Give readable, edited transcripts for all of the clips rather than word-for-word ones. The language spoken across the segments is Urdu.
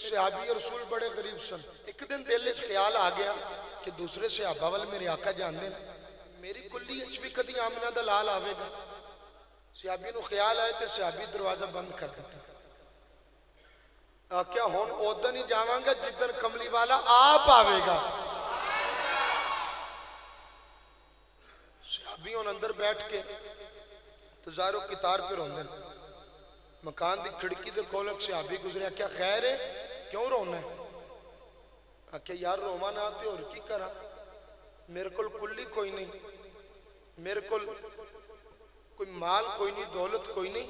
صحابی رسول بڑے غریب سن. ایک دن دل اس خیال آ گیا کہ دوسرے صحابہ وال میرے آقا جاندے میری کلی اچ بھی کدی آمنہ دا لال آوے گا. صحابی نو خیال آئے تے صحابی دروازہ بند کر دیتا. آکیا ہون اودن ہی جاواں گا جدن کملی والا آپ آوے گا. صحابی ہون اندر بیٹھ کے تزارو کتار پر ہوندن. مکان دی کھڑکی دے کولک صحابی گزرے. کیا خیر ہے کیوں رونا ہے؟ آکیا یار روما نہ آتے اور کی کرا میرے کل کلی کوئی نہیں, میرے کل کوئی مال کوئی نہیں, دولت کوئی نہیں.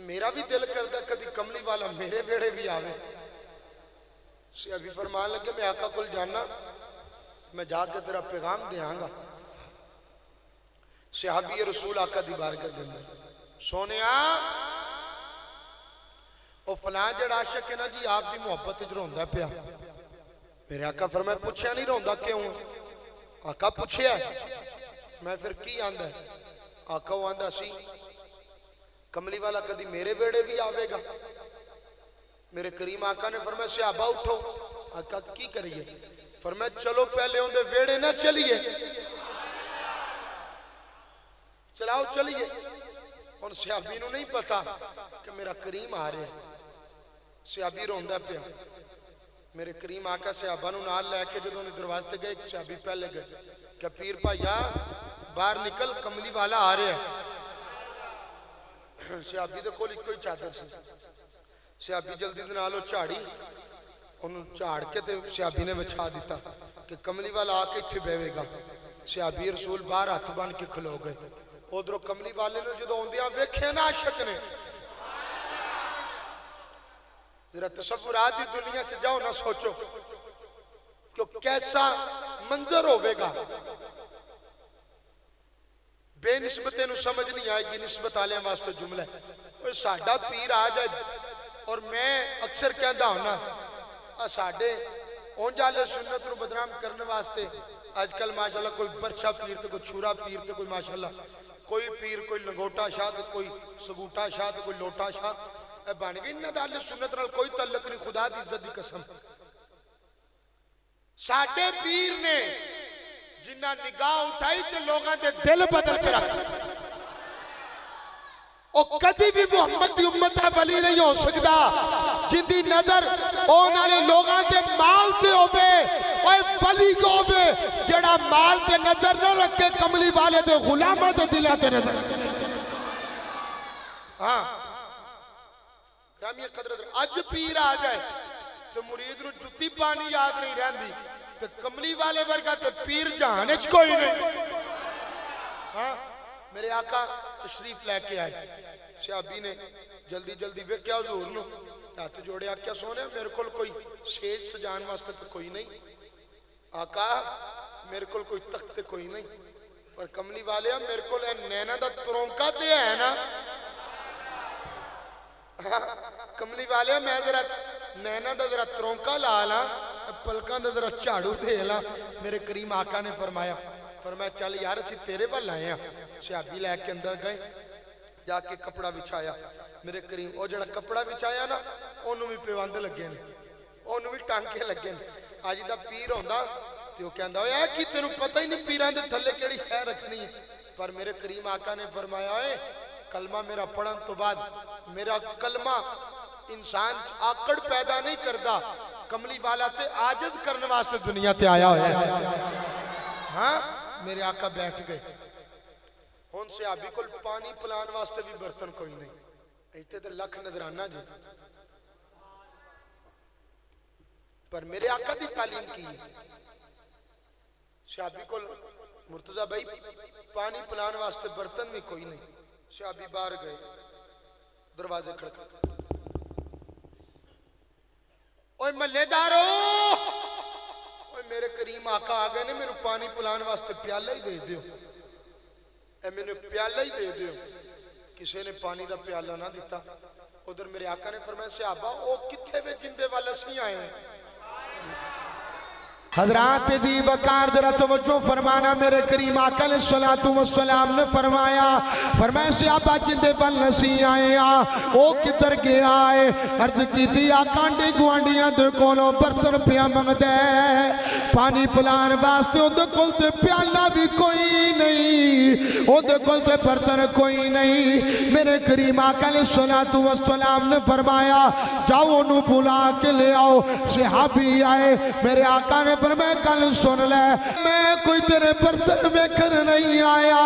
میرا بھی دل کردہ کدی کملی والا میرے بیڑے بھی آوے. صحابی فرمان لگے میں آقا کل جانا, میں جا کے تیرا پیغام دے آنگا. صحابی رسول آقا دی بارگاہ دے اندر سونے او فلاں جڑا عاشق ہے نا جی آپ دی محبت وچ روندا پیا. میرے آقا فرمایا پوچھیا نہیں روندا کیوں؟ آقا پوچھیا ہے. میں پھر کی آندا ہے؟ آقا وہ آندا سی کملی والا کدی میرے بیڑے بھی آوے گا. میرے کریم آقا نے فرمایا صحابہ اٹھو. آقا کی کریے؟ فرمایا چلو پہلے ان دے بیڑے نہ چلیے, چلاؤ چلیے. ان صحابی نو نہیں پتا کہ میرا کریم آ رہے. صحابی روندہ پیا. میرے کریم آقا صحابہ نو نال لے کے جدوں نے دروازے تے گئے صحابی پہلے گئے کہ پیر بھائیا باہر نکل کملی والا آ رہے ہیں. صحابی دے کول ایک کوئی چادر سی. صحابی جلدی دے نالو جھاڑی انہوں جھاڑ کے تے صحابی نے بچھا دیتا کہ کملی والا آ کے اتھے بیوے گا. صحابی رسول باہر ہاتھ بن کے کھلو گئے. ادھروں کملی والے نے جدوں اوندیاں ویکھے نا عاشق نے ذرا تصورات دی دنیا چ جاؤ نہ سوچو کہ کیسا منظر ہوئے گا. بے نسبتیں نو سمجھ نہیں آئے گی. نسبت آلے واسطے جملہ ہے ساڈا پیر آ جائے. اور میں اکثر کہندا ہونا ساڈے اونج والے سنت نو بدنام کرنے واسطے آج کل ماشاءاللہ کوئی برچا پیر تے کوئی چھورا پیر تے کوئی ماشاءاللہ کوئی پیر کوئی لنگوٹا شاہ تے کوئی سگوٹا شاہ تے کوئی لوٹا شاہ بن گئی. انہاں دا اہل سنت نال کوئی تعلق نہیں. خدا دی عزت دی قسم ساڈے پیر نے جنہ نگاہ اٹھائی تے لوگاں دے دل بدل کے رکھ او کدی بھی محمد دی امت دا ولی نہیں ہو سکدا جن دی نظر اون والے لوگاں دے مال تے ہوے. اوے ولی کو ہوے جڑا مال تے نظر نہ رکھے کملی والے دے غلاماں دے دلاں تے نظر. ہاں گرامی قدرت اج پیر آ جائے تو مرید نو جُتی پانی یاد نہیں رہندی تے کملی والے ورگا تے پیر جہان وچ کوئی نہیں. ہاں میرے آقا تشریف لے کے آئے. صحابی نے جلدی جلدی ویکھیا حضور نو ہاتھ جوڑے. آکھیا سونے میرے کول کوئی سیج سجان واسطے تے کوئی نہیں. آقا میرے کول کوئی تخت تے کوئی نہیں. پر کملی والے میرے کول اے نینا دا ترونکا تے ہے نا. کملی والے میں ذرا نینا دا ذرا ترونکا لا لا پلکاں دا ذرا جھاڑو دے لا. میرے کریم آقا نے فرمایا چل یار اسی تیرے پل آئے ہیں. صحابی لے کے اندر گئے جا کے کپڑا بچھایا. میرے کریم او جڑا کپڑا بچھایا نا انہوں بھی پیوند لگے نے, انہوں بھی ٹانکے لگے نے. آج دا پیر ہوندا تے او کہندا اے کی تینوں پتہ ہی نہیں پیراں دے تھلے کیڑی خیر رکھنی ہے. پر میرے کریم آقا نے فرمایا اے کلمہ میرا پڑھن تو بعد میرا کلمہ انسان آکڑ پیدا نہیں کردا. کملی والا تے عاجز کرنے واسطے دنیا تے آیا ہویا ہے. ہاں میرے آقا بیٹھ گئے. ہن صحابی کول پانی پلان واسطے بھی برتن کوئی نہیں. ایتھے تے لکھ نظرانہ جی پر میرے آقا دی تعلیم کی ہے. صحابی کول مرتضی بھائی پانی پلان واسطے برتن بھی کوئی نہیں. صحابی باہر گئے دروازے کھڑکا. اوے محلے دارو اوے میرے کریم آقا آ گئے نے میرے پانی پلان واسطے پیالہ ہی دے دیو. اے میں نے پیالہ ہی دے دیو. کسی نے پانی دا پیالہ نہ دیتا. ادھر میرے آقا نے فرمایا صحابہ او کتھے وے جندے والا سی آئے ہیں. حضرات جی بکار ذرا توجہ فرمانا، میرے کریم آقا علیہ السلام نے فرمایا صحابہ جندے بل نسی آئے او کدھر گیا آئے، عرض کی تھی آکانڈی گوانڈیاں دے کولو برتن پیا منگ دے، پانی پلان واسطے او دے کول تے پیالہ بھی کوئی نہیں، او دے کول تے برتن کوئی نہیں۔ میرے کریم آقا علیہ السلام نے فرمایا جاؤ انہوں بلا کے لے آؤ۔ صحابی آئے، میرے آقا نے فرمایا کل سن لے، میں کوئی تیرے برتن میں کر نہیں آیا،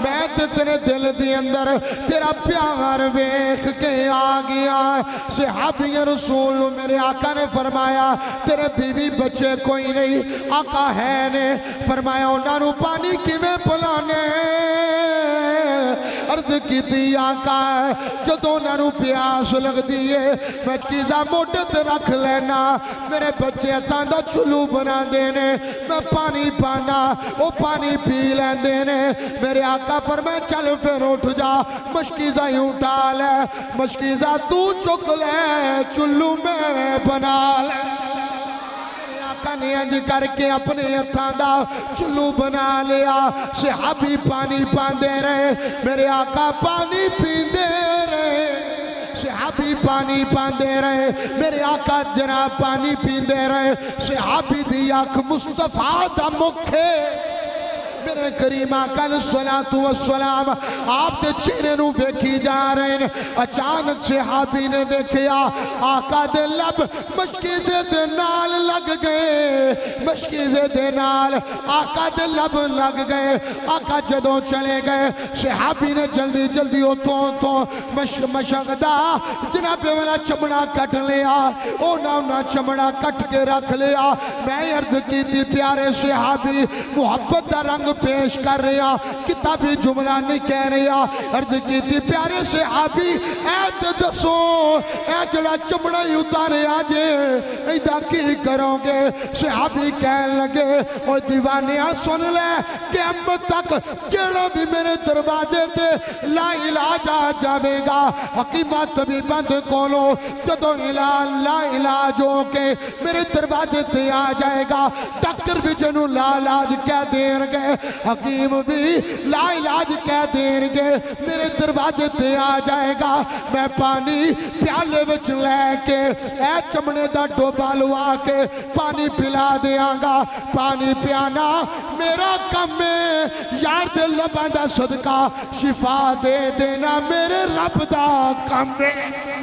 میں تیرے دل دی اندر تیرا پیار ویکھ کے آ گیا۔ صحابی رسول میرے آقا نے فرمایا تیرے بیوی بچے کوئی نہیں؟ آقا ہے نے فرمایا انہاں نوں پانی کیویں پلانے؟ عرض کی تھی آقا جدوں انہاں نوں پیاس لگ دیئے میں چیزاں موٹت رکھ لینا، میرے بچے اتاں دا چلو بنا دینے، میں پانی پانا وہ پانی پی لین دینے۔ میرے آقا پر میں چل پھر اٹھ جا، مشکیزہ یوں ڈال ہے، مشکیزہ تو چک لے چلو میں بنا لے۔ نے انج کر کے اپنے ہتھاں دا چلو بنا لیا، صحابی پانی پاندے رہے، میرے آقا پانی پیندے رہے، صحابی پانی پاندے رہے، میرے آقا جناب پانی پیندے رہے۔ صحابی دی آنکھ مصطفیٰ دا مکھے، میرے کریم آقا علیہ السلام آپ دے چہرے نو بیکھی جا رہے ہیں۔ اچانک صحابی نے بیکھیا آقا دے لب مشکیزے دے نال لگ گئے، مشکیزے دے نال آقا دے لب لگ گئے۔ آقا جدوں چلے گئے صحابی نے جلدی جلدی اتوں مشغدہ جناب والا چمڑا کٹ لیا، اونا چمڑا کٹ کے رکھ لیا۔ میں عرض کی تھی پیارے صحابی محبت دا رنگ پیش کر رہا، کتابی جملہ نہیں کہہ رہا، عرض کی تھی پیارے صحابی ایت دسو اے جڑا چمڑا ہی اتارے آجے ایدہ کی کرو گے؟ صحابی کہنے لگے اوہ دیوانیاں سن لے کہ امت تک جڑا بھی میرے دروازے تے لا علاج آ جاوے گا، حکیمات طبی بند کولو جدو لا علاج ہو کے میرے دروازے تے آ جائے گا، ڈاکٹر بھی جنو لا علاج کہہ دیں گے، حکیم بھی لا علاج کہہ دیں گے، میرے دروازے تے آ جائے گا۔ میں پانی پیالے وچ لے کے اے چمڑے دا ڈوبا لوا کے پانی پلا دیاں گا، پانی پیانا میرا کم ہے، یار دے لباں دا صدقہ شفا دے دینا میرے رب دا کم ہے۔